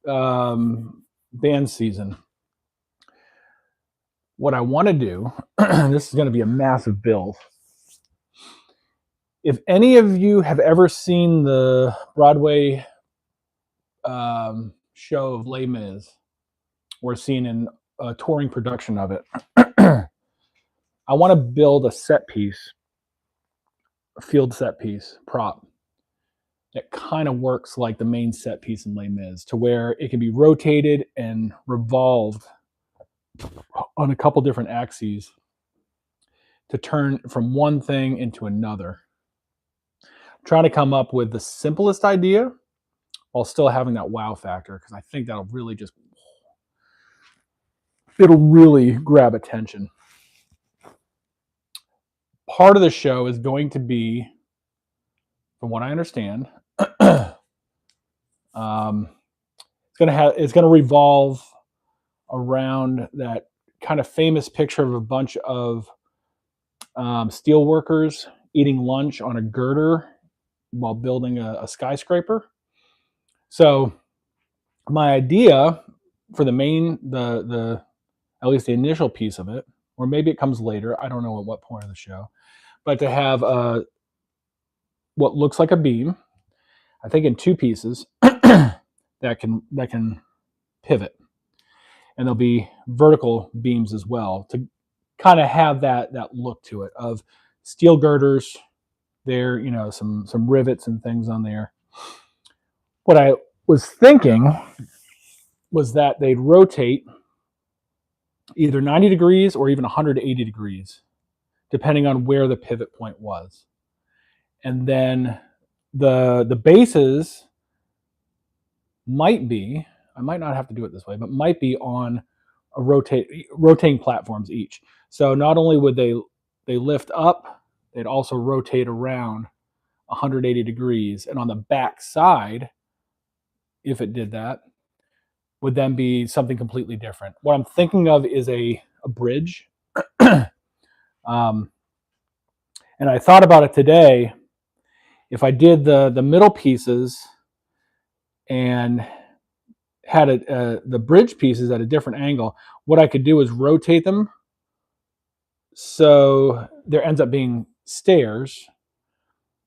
band season. What I want to do, this is going to be a massive build. If any of you have ever seen the Broadway show of Les Mis, or seen a touring production of it, I want to build a set piece, a field set piece prop that kind of works like the main set piece in Les Mis, to where it can be rotated and revolved on a couple different axes to turn from one thing into another. I'm trying to come up with the simplest idea while still having that wow factor, because I think that'll really it'll really grab attention. Part of the show is going to be, from what I understand, it's going to revolve around that kind of famous picture of a bunch of steel workers eating lunch on a girder while building a skyscraper. So my idea for the at least the initial piece of it, or maybe it comes later, I don't know at what point of the show, but to have what looks like a beam, I think in two pieces, that can pivot, and there'll be vertical beams as well to kind of have that look to it of steel girders there, some rivets and things on there. What I was thinking was that they'd rotate either 90 degrees or even 180 degrees, depending on where the pivot point was. And then the bases might be, I might not have to do it this way, but might be on a rotating platforms each. So not only would they lift up, they'd also rotate around 180 degrees. And on the back side, if it did that, would then be something completely different. What I'm thinking of is a bridge. And I thought about it today. If I did the middle pieces and had the bridge pieces at a different angle, what I could do is rotate them so there ends up being stairs,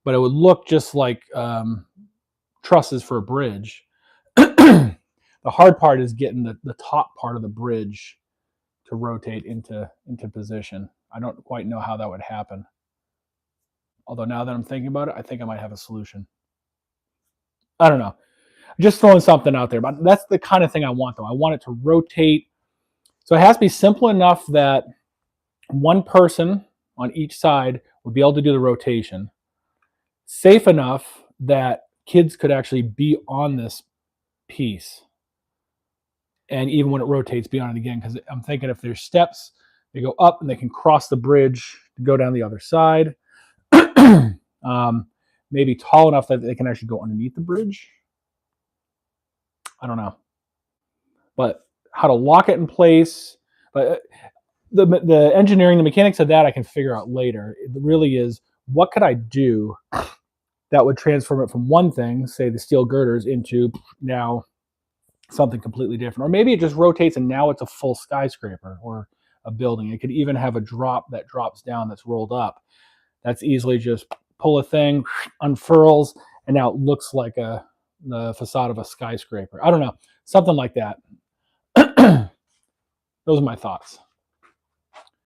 but it would look just like trusses for a bridge. The hard part is getting the top part of the bridge to rotate into position. I don't quite know how that would happen. Although now that I'm thinking about it, I think I might have a solution. I don't know. Just throwing something out there, but that's the kind of thing I want, though. I want it to rotate. So it has to be simple enough that one person on each side would be able to do the rotation. Safe enough that kids could actually be on this piece. And even when it rotates, be on it again. Because I'm thinking if there's steps, they go up and they can cross the bridge to go down the other side. Maybe tall enough that they can actually go underneath the bridge. I don't know. But how to lock it in place. But the engineering, the mechanics of that I can figure out later. It really is, what could I do that would transform it from one thing, say the steel girders, into now something completely different. Or maybe it just rotates and now it's a full skyscraper or a building. It could even have a drop that drops down that's rolled up. That's easily just pull a thing, unfurls, and now it looks like the facade of a skyscraper. I don't know, something like that. Those are my thoughts.